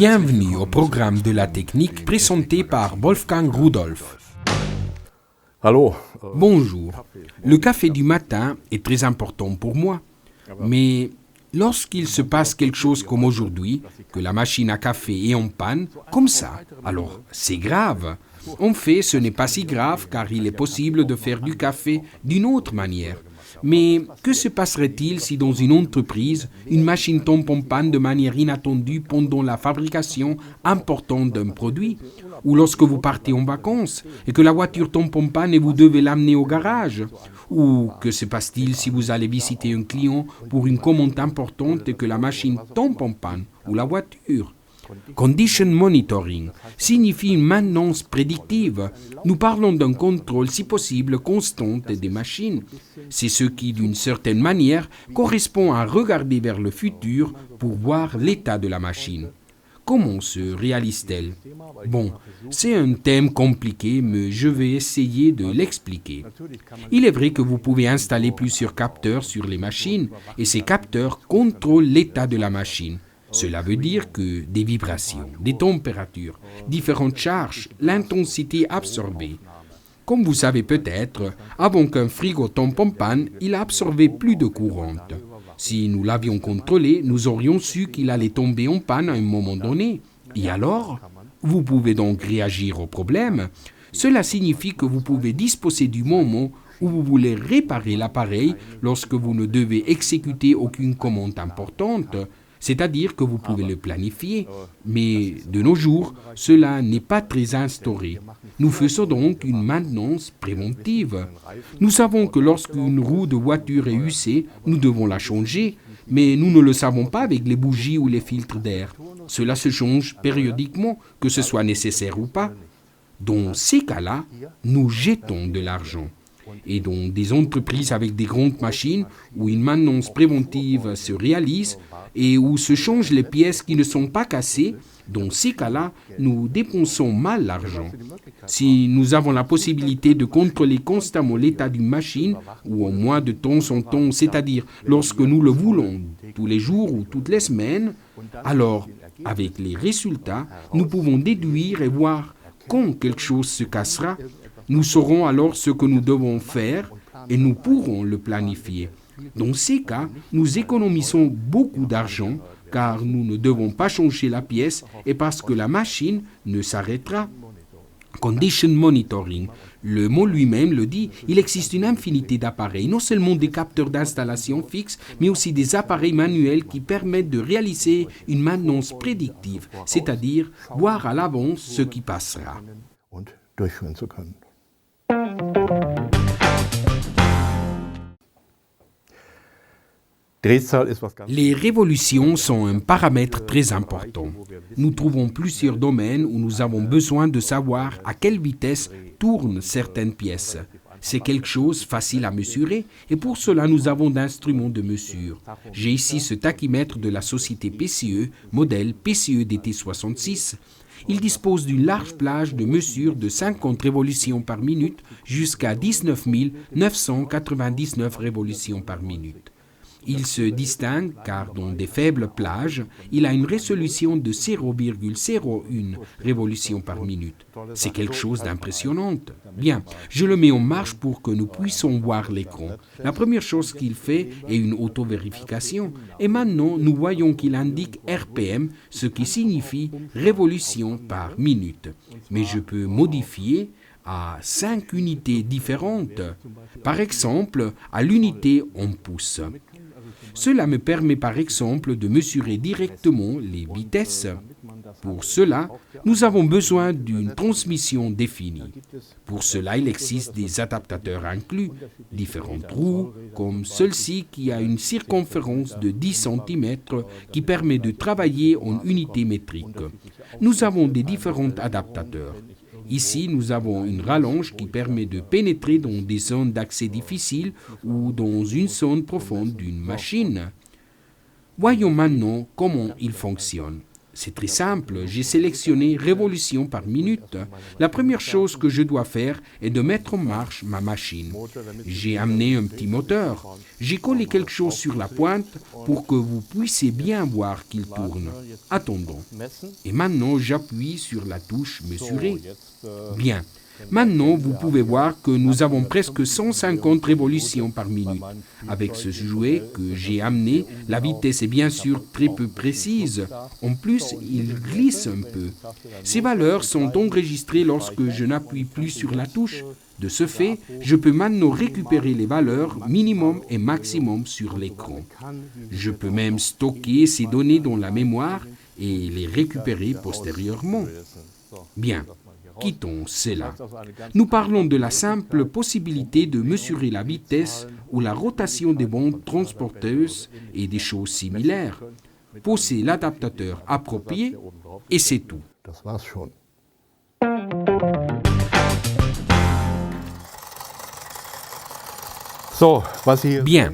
Bienvenue au programme de la technique présenté par Wolfgang Rudolph. Hallo. Bonjour. Le café du matin est très important pour moi, mais lorsqu'il se passe quelque chose comme aujourd'hui, que la machine à café est en panne, comme ça, alors c'est grave. En fait, ce n'est pas si grave car il est possible de faire du café d'une autre manière. Mais que se passerait-il si dans une entreprise, une machine tombe en panne de manière inattendue pendant la fabrication importante d'un produit? Ou lorsque vous partez en vacances et que la voiture tombe en panne et vous devez l'amener au garage? Ou que se passe-t-il si vous allez visiter un client pour une commande importante et que la machine tombe en panne ou la voiture? Condition monitoring signifie une maintenance prédictive. Nous parlons d'un contrôle, si possible, constant des machines. C'est ce qui, d'une certaine manière, correspond à regarder vers le futur pour voir l'état de la machine. Comment se réalise-t-elle? Bon, c'est un thème compliqué, mais je vais essayer de l'expliquer. Il est vrai que vous pouvez installer plusieurs capteurs sur les machines, et ces capteurs contrôlent l'état de la machine. Cela veut dire que des vibrations, des températures, différentes charges, l'intensité absorbée. Comme vous savez peut-être, avant qu'un frigo tombe en panne, il a absorbé plus de courant. Si nous l'avions contrôlé, nous aurions su qu'il allait tomber en panne à un moment donné. Et alors, vous pouvez donc réagir au problème. Cela signifie que vous pouvez disposer du moment où vous voulez réparer l'appareil lorsque vous ne devez exécuter aucune commande importante. C'est-à-dire que vous pouvez le planifier, mais de nos jours, cela n'est pas très instauré. Nous faisons donc une maintenance préventive. Nous savons que lorsqu'une roue de voiture est usée, nous devons la changer, mais nous ne le savons pas avec les bougies ou les filtres d'air. Cela se change périodiquement, que ce soit nécessaire ou pas. Dans ces cas-là, nous jetons de l'argent. Et dans des entreprises avec des grandes machines où une maintenance préventive se réalise et où se changent les pièces qui ne sont pas cassées, dans ces cas-là, nous dépensons mal l'argent. Si nous avons la possibilité de contrôler constamment l'état d'une machine, ou au moins de temps en temps, c'est-à-dire lorsque nous le voulons, tous les jours ou toutes les semaines, alors, avec les résultats, nous pouvons déduire et voir quand quelque chose se cassera. Nous saurons alors ce que nous devons faire et nous pourrons le planifier. Dans ces cas, nous économisons beaucoup d'argent car nous ne devons pas changer la pièce et parce que la machine ne s'arrêtera. Condition monitoring, le mot lui-même le dit, il existe une infinité d'appareils, non seulement des capteurs d'installation fixes, mais aussi des appareils manuels qui permettent de réaliser une maintenance prédictive, c'est-à-dire voir à l'avance ce qui passera. Les révolutions sont un paramètre très important. Nous trouvons plusieurs domaines où nous avons besoin de savoir à quelle vitesse tournent certaines pièces. C'est quelque chose facile à mesurer et pour cela nous avons d'instruments de mesure. J'ai ici ce tachymètre de la société PCE, modèle PCE DT66. Il dispose d'une large plage de mesure de 50 révolutions par minute jusqu'à 19 999 révolutions par minute. Il se distingue car dans des faibles plages, il a une résolution de 0,01 révolutions par minute. C'est quelque chose d'impressionnant. Bien, je le mets en marche pour que nous puissions voir l'écran. La première chose qu'il fait est une auto-vérification. Et maintenant, nous voyons qu'il indique RPM, ce qui signifie révolutions par minute. Mais je peux modifier à 5 unités différentes. Par exemple, à l'unité en pouces. Cela me permet par exemple de mesurer directement les vitesses. Pour cela, nous avons besoin d'une transmission définie. Pour cela, il existe des adaptateurs inclus, différentes roues, comme celle-ci qui a une circonférence de 10 cm qui permet de travailler en unité métrique. Nous avons des différents adaptateurs. Ici, nous avons une rallonge qui permet de pénétrer dans des zones d'accès difficiles ou dans une zone profonde d'une machine. Voyons maintenant comment il fonctionne. C'est très simple, j'ai sélectionné révolutions par minute. La première chose que je dois faire est de mettre en marche ma machine. J'ai amené un petit moteur. J'ai collé quelque chose sur la pointe pour que vous puissiez bien voir qu'il tourne. Attendons. Et maintenant, j'appuie sur la touche mesurer. Bien. Maintenant, vous pouvez voir que nous avons presque 150 révolutions par minute. Avec ce jouet que j'ai amené, la vitesse est bien sûr très peu précise. En plus, il glisse un peu. Ces valeurs sont enregistrées lorsque je n'appuie plus sur la touche. De ce fait, je peux maintenant récupérer les valeurs minimum et maximum sur l'écran. Je peux même stocker ces données dans la mémoire et les récupérer postérieurement. Bien. Quittons cela. Nous parlons de la simple possibilité de mesurer la vitesse ou la rotation des bandes transporteuses et des choses similaires. Posez l'adaptateur approprié et c'est tout. Das war's schon. Bien,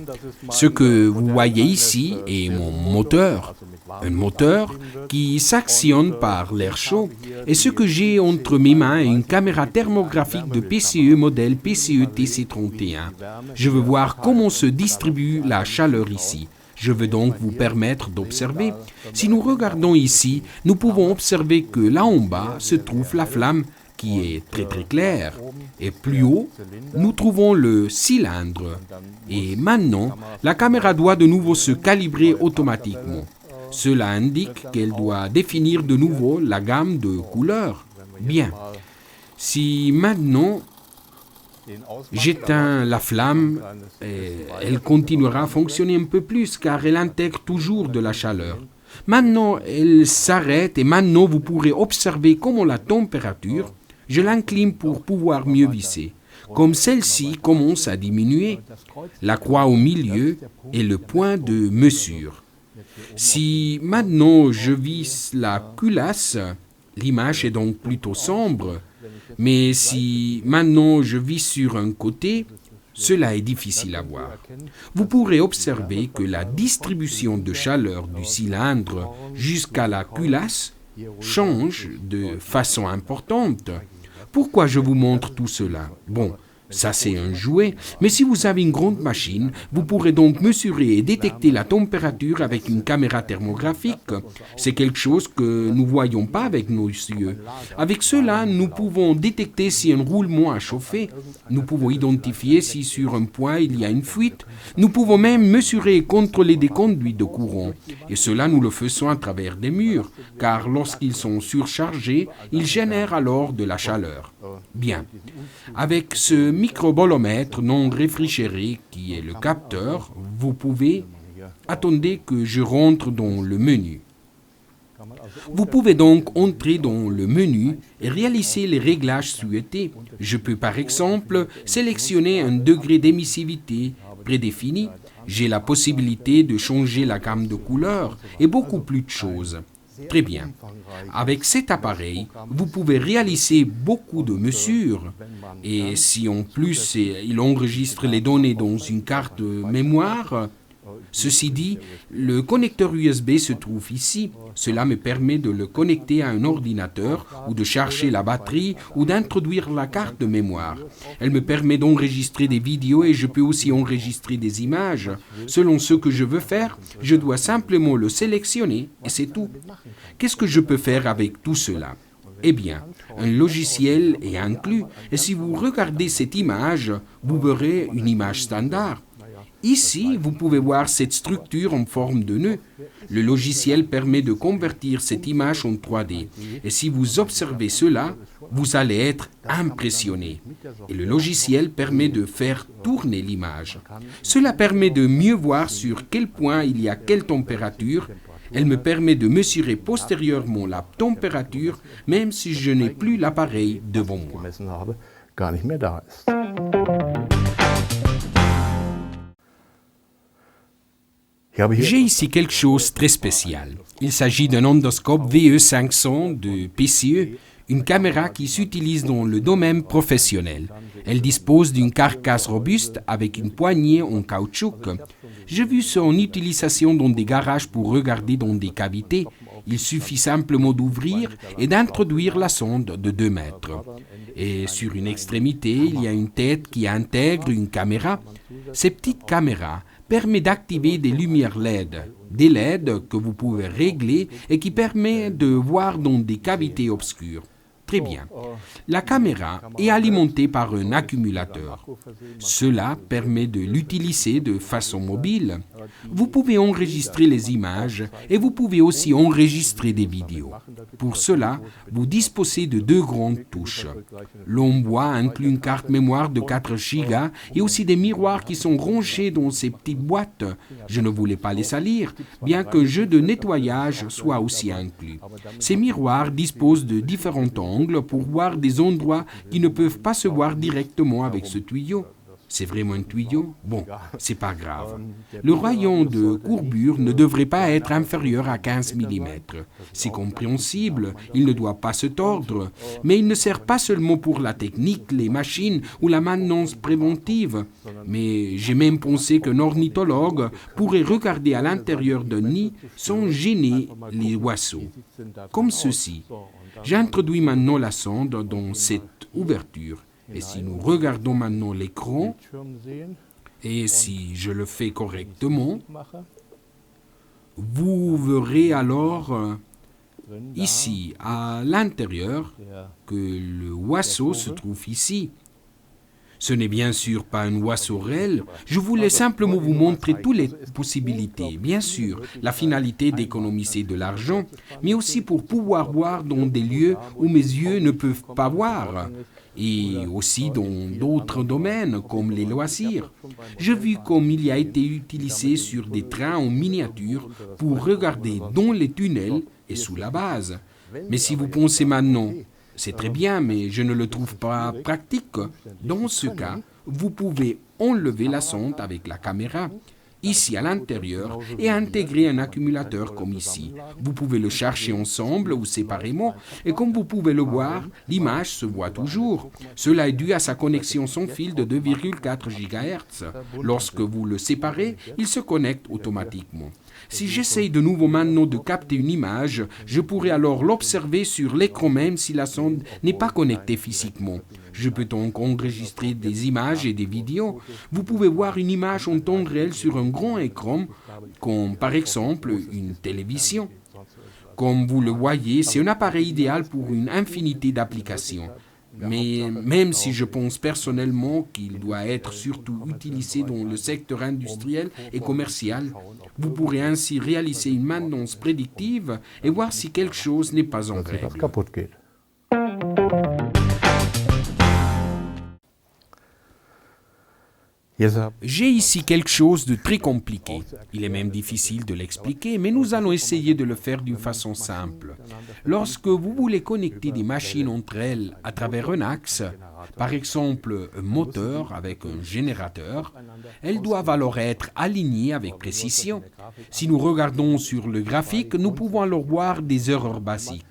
ce que vous voyez ici est mon moteur, un moteur qui s'actionne par l'air chaud. Et ce que j'ai entre mes mains est une caméra thermographique de PCE modèle PCE TC31. Je veux voir comment se distribue la chaleur ici. Je veux donc vous permettre d'observer. Si nous regardons ici, nous pouvons observer que là en bas se trouve la flamme qui est très très claire. Et plus haut, nous trouvons le cylindre. Et maintenant, la caméra doit de nouveau se calibrer automatiquement. Cela indique qu'elle doit définir de nouveau la gamme de couleurs. Bien. Si maintenant j'éteins la flamme, elle continuera à fonctionner un peu plus car elle intègre toujours de la chaleur. Maintenant, elle s'arrête et maintenant vous pourrez observer comment la température, je l'incline pour pouvoir mieux visser. Comme celle-ci commence à diminuer, la croix au milieu est le point de mesure. Si maintenant je visse la culasse, l'image est donc plutôt sombre. Mais si maintenant je visse sur un côté, cela est difficile à voir. Vous pourrez observer que la distribution de chaleur du cylindre jusqu'à la culasse change de façon importante. Pourquoi je vous montre tout cela? Bon, ça c'est un jouet, mais si vous avez une grande machine, vous pourrez donc mesurer et détecter la température avec une caméra thermographique. C'est quelque chose que nous ne voyons pas avec nos yeux. Avec cela, nous pouvons détecter si un roulement a chauffé. Nous pouvons identifier si sur un point il y a une fuite. Nous pouvons même mesurer et contrôler des conduits de courant. Et cela, nous le faisons à travers des murs, car lorsqu'ils sont surchargés, ils génèrent alors de la chaleur. Bien. Avec ce microbolomètre non réfrigéré qui est le capteur, vous pouvez... Attendez que je rentre dans le menu. Vous pouvez donc entrer dans le menu et réaliser les réglages souhaités. Je peux par exemple sélectionner un degré d'émissivité prédéfini. J'ai la possibilité de changer la gamme de couleurs et beaucoup plus de choses. Très bien. Avec cet appareil, vous pouvez réaliser beaucoup de mesures. Et si en plus il enregistre les données dans une carte mémoire, ceci dit, le connecteur USB se trouve ici. Cela me permet de le connecter à un ordinateur ou de charger la batterie ou d'introduire la carte de mémoire. Elle me permet d'enregistrer des vidéos et je peux aussi enregistrer des images. Selon ce que je veux faire, je dois simplement le sélectionner et c'est tout. Qu'est-ce que je peux faire avec tout cela? Eh bien, un logiciel est inclus et si vous regardez cette image, vous verrez une image standard. Ici, vous pouvez voir cette structure en forme de nœud. Le logiciel permet de convertir cette image en 3D. Et si vous observez cela, vous allez être impressionné. Et le logiciel permet de faire tourner l'image. Cela permet de mieux voir sur quel point il y a quelle température. Elle me permet de mesurer postérieurement la température, même si je n'ai plus l'appareil devant moi. J'ai ici quelque chose de très spécial. Il s'agit d'un endoscope VE500 de PCE, une caméra qui s'utilise dans le domaine professionnel. Elle dispose d'une carcasse robuste avec une poignée en caoutchouc. J'ai vu son utilisation dans des garages pour regarder dans des cavités. Il suffit simplement d'ouvrir et d'introduire la sonde de 2 mètres. Et sur une extrémité, il y a une tête qui intègre une caméra. Ces petites caméras permettent d'activer des lumières LED, des LED que vous pouvez régler et qui permettent de voir dans des cavités obscures. Très bien. La caméra est alimentée par un accumulateur. Cela permet de l'utiliser de façon mobile. Vous pouvez enregistrer les images et vous pouvez aussi enregistrer des vidéos. Pour cela, vous disposez de 2 grandes touches. L'emboît inclut une carte mémoire de 4 Go et aussi des miroirs qui sont rangés dans ces petites boîtes. Je ne voulais pas les salir, bien qu'un jeu de nettoyage soit aussi inclus. Ces miroirs disposent de différents angles pour voir des endroits qui ne peuvent pas se voir directement avec ce tuyau. C'est vraiment un tuyau? Bon, c'est pas grave. Le rayon de courbure ne devrait pas être inférieur à 15 mm. C'est compréhensible, il ne doit pas se tordre, mais il ne sert pas seulement pour la technique, les machines ou la maintenance préventive. Mais j'ai même pensé qu'un ornithologue pourrait regarder à l'intérieur d'un nid sans gêner les oiseaux. Comme ceci. J'introduis maintenant la sonde dans cette ouverture. Et si nous regardons maintenant l'écran, et si je le fais correctement, vous verrez alors ici, à l'intérieur, que le oiseau se trouve ici. Ce n'est bien sûr pas un oiseau réel, je voulais simplement vous montrer toutes les possibilités. Bien sûr, la finalité d'économiser de l'argent, mais aussi pour pouvoir voir dans des lieux où mes yeux ne peuvent pas voir. Et aussi dans d'autres domaines comme les loisirs. J'ai vu comme il a été utilisé sur des trains en miniature pour regarder dans les tunnels et sous la base. Mais si vous pensez maintenant, c'est très bien, mais je ne le trouve pas pratique. Dans ce cas, vous pouvez enlever la sonde avec la caméra, ici à l'intérieur, et intégrer un accumulateur comme ici. Vous pouvez le chercher ensemble ou séparément, et comme vous pouvez le voir, l'image se voit toujours. Cela est dû à sa connexion sans fil de 2,4 GHz. Lorsque vous le séparez, il se connecte automatiquement. Si j'essaye de nouveau maintenant de capter une image, je pourrais alors l'observer sur l'écran même si la sonde n'est pas connectée physiquement. Je peux donc enregistrer des images et des vidéos. Vous pouvez voir une image en temps réel sur un grand écran, comme par exemple une télévision. Comme vous le voyez, c'est un appareil idéal pour une infinité d'applications. Mais même si je pense personnellement qu'il doit être surtout utilisé dans le secteur industriel et commercial, vous pourrez ainsi réaliser une maintenance prédictive et voir si quelque chose n'est pas en règle. J'ai ici quelque chose de très compliqué. Il est même difficile de l'expliquer, mais nous allons essayer de le faire d'une façon simple. Lorsque vous voulez connecter des machines entre elles à travers un axe, par exemple un moteur avec un générateur, elles doivent alors être alignées avec précision. Si nous regardons sur le graphique, nous pouvons alors voir des erreurs basiques.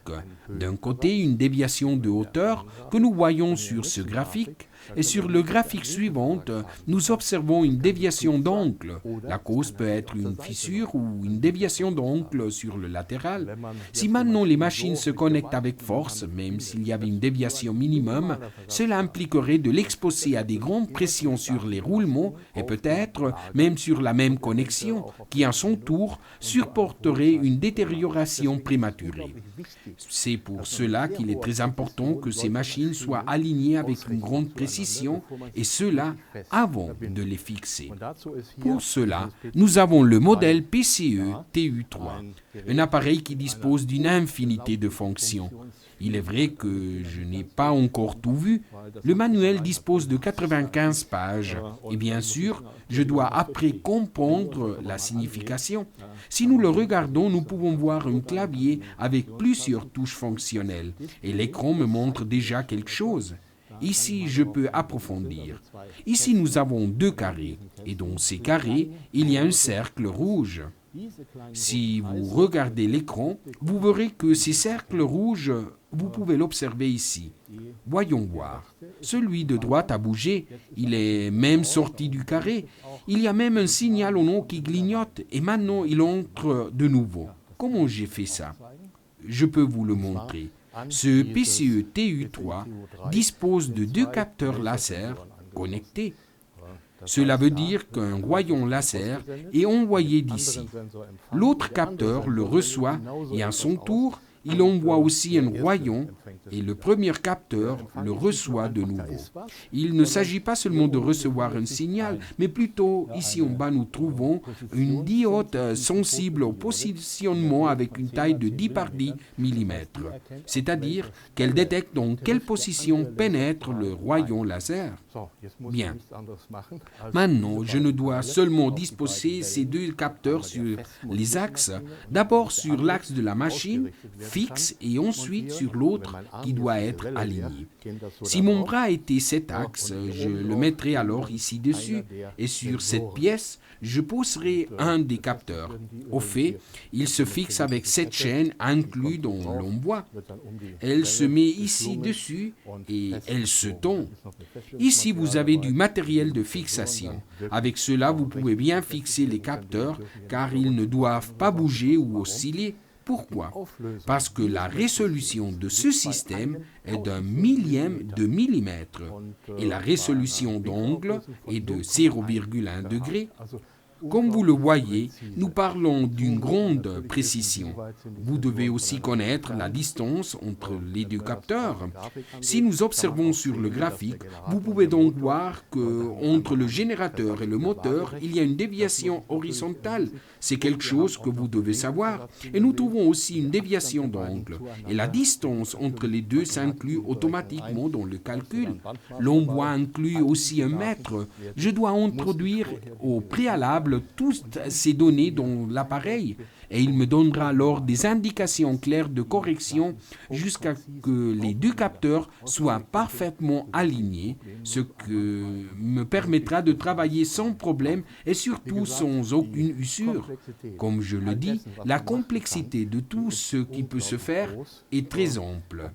D'un côté, une déviation de hauteur que nous voyons sur ce graphique, et sur le graphique suivant, nous observons une déviation d'angle. La cause peut être une fissure ou une déviation d'angle sur le latéral. Si maintenant les machines se connectent avec force, même s'il y avait une déviation minimum, cela impliquerait de l'exposer à des grandes pressions sur les roulements et peut-être même sur la même connexion, qui à son tour supporterait une détérioration prématurée. C'est pour cela qu'il est très important que ces machines soient alignées avec une grande précision et cela avant de les fixer. Pour cela, nous avons le modèle PCE TU3, un appareil qui dispose d'une infinité de fonctions. Il est vrai que je n'ai pas encore tout vu. Le manuel dispose de 95 pages et bien sûr, je dois après comprendre la signification. Si nous le regardons, nous pouvons voir un clavier avec plusieurs touches fonctionnelles et l'écran me montre déjà quelque chose. Ici, je peux approfondir. Ici, nous avons 2 carrés, et dans ces carrés, il y a un cercle rouge. Si vous regardez l'écran, vous verrez que ces cercles rouges, vous pouvez l'observer ici. Voyons voir. Celui de droite a bougé, il est même sorti du carré. Il y a même un signal en haut qui clignote, et maintenant il entre de nouveau. Comment j'ai fait ça? je peux vous le montrer. Ce PCE TU3 dispose de 2 capteurs laser connectés. Cela veut dire qu'un rayon laser est envoyé d'ici. L'autre capteur le reçoit et à son tour, il envoie aussi un rayon et le premier capteur le reçoit de nouveau. Il ne s'agit pas seulement de recevoir un signal, mais plutôt, ici en bas, nous trouvons une diode sensible au positionnement avec une taille de 10 par 10 mm. C'est-à-dire qu'elle détecte dans quelle position pénètre le rayon laser. Bien. Maintenant, je ne dois seulement disposer ces 2 capteurs sur les axes, d'abord sur l'axe de la machine, fixe, et ensuite sur l'autre qui doit être aligné. Si mon bras était cet axe, je le mettrais alors ici dessus, et sur cette pièce, je poserai un des capteurs. Au fait, il se fixe avec cette chaîne inclue dans l'emboît. Elle se met ici dessus et elle se tend. Ici, vous avez du matériel de fixation. Avec cela, vous pouvez bien fixer les capteurs car ils ne doivent pas bouger ou osciller. Pourquoi? Parce que la résolution de ce système est d'un millième de millimètre et la résolution d'angle est de 0,1 degré. Comme vous le voyez, nous parlons d'une grande précision. Vous devez aussi connaître la distance entre les 2 capteurs. Si nous observons sur le graphique, vous pouvez donc voir qu'entre le générateur et le moteur, il y a une déviation horizontale. C'est quelque chose que vous devez savoir. Et nous trouvons aussi une déviation d'angle. Et la distance entre les deux s'inclut automatiquement dans le calcul. L'emboît inclut aussi un mètre. Je dois introduire au préalable toutes ces données dans l'appareil et il me donnera alors des indications claires de correction jusqu'à ce que les 2 capteurs soient parfaitement alignés, ce qui me permettra de travailler sans problème et surtout sans aucune usure. Comme je le dis, la complexité de tout ce qui peut se faire est très ample,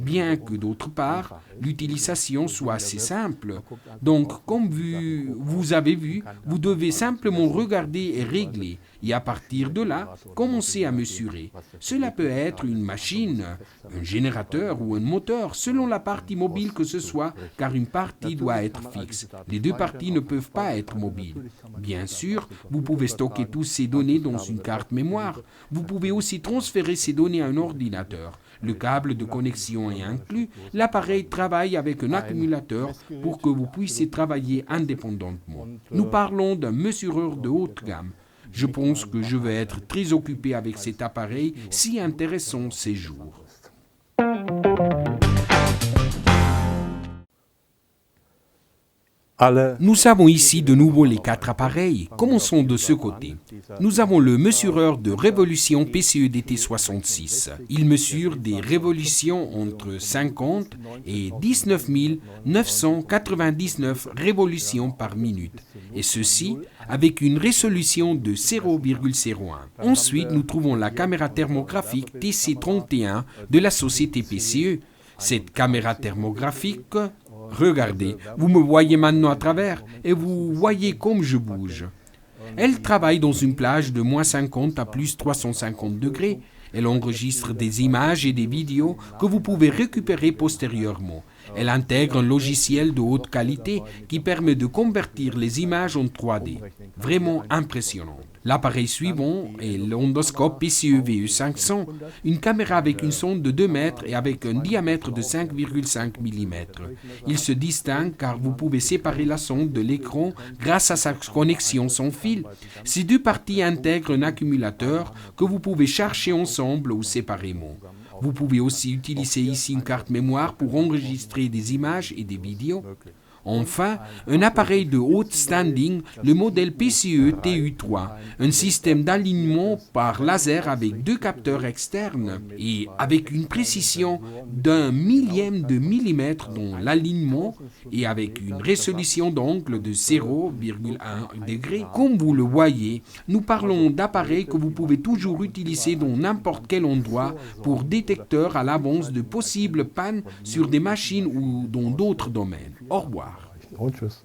bien que d'autre part, l'utilisation soit assez simple. Donc, comme vous avez vu, vous devez simplement regarder et régler. Et à partir de là, commencer à mesurer. Cela peut être une machine, un générateur ou un moteur, selon la partie mobile que ce soit, car une partie doit être fixe. Les 2 parties ne peuvent pas être mobiles. Bien sûr, vous pouvez stocker toutes ces données dans une carte mémoire. Vous pouvez aussi transférer ces données à un ordinateur. Le câble de connexion est inclus. L'appareil travaille avec un accumulateur pour que vous puissiez travailler indépendamment. Nous parlons d'un mesureur de haute gamme. Je pense que je vais être très occupé avec cet appareil si intéressant ces jours. Nous avons ici de nouveau les 4 appareils. Commençons de ce côté. Nous avons le mesureur de révolution PCE DT66. Il mesure des révolutions entre 50 et 19 999 révolutions par minute. Et ceci avec une résolution de 0,01. Ensuite, nous trouvons la caméra thermographique TC31 de la société PCE. Cette caméra thermographique, regardez, vous me voyez maintenant à travers et vous voyez comme je bouge. Elle travaille dans une plage de moins 50 à plus 350 degrés. Elle enregistre des images et des vidéos que vous pouvez récupérer postérieurement. Elle intègre un logiciel de haute qualité qui permet de convertir les images en 3D. Vraiment impressionnant. L'appareil suivant est l'ondoscope PCE VE500, une caméra avec une sonde de 2 mètres et avec un diamètre de 5,5 mm. Il se distingue car vous pouvez séparer la sonde de l'écran grâce à sa connexion sans fil. Ces 2 parties intègrent un accumulateur que vous pouvez charger ensemble ou séparément. Vous pouvez aussi utiliser ici une carte mémoire pour enregistrer des images et des vidéos. Enfin, un appareil de haute standing, le modèle PCE TU3, un système d'alignement par laser avec 2 capteurs externes et avec une précision d'un millième de millimètre dans l'alignement et avec une résolution d'angle de 0,1 degré. Comme vous le voyez, nous parlons d'appareils que vous pouvez toujours utiliser dans n'importe quel endroit pour détecteurs à l'avance de possibles pannes sur des machines ou dans d'autres domaines. Au revoir. Und tschüss.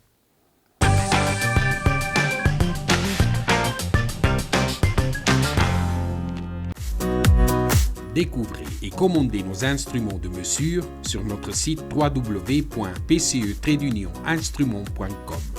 Découvrez et commandez nos instruments de mesure sur notre site www.pce-instrument.com.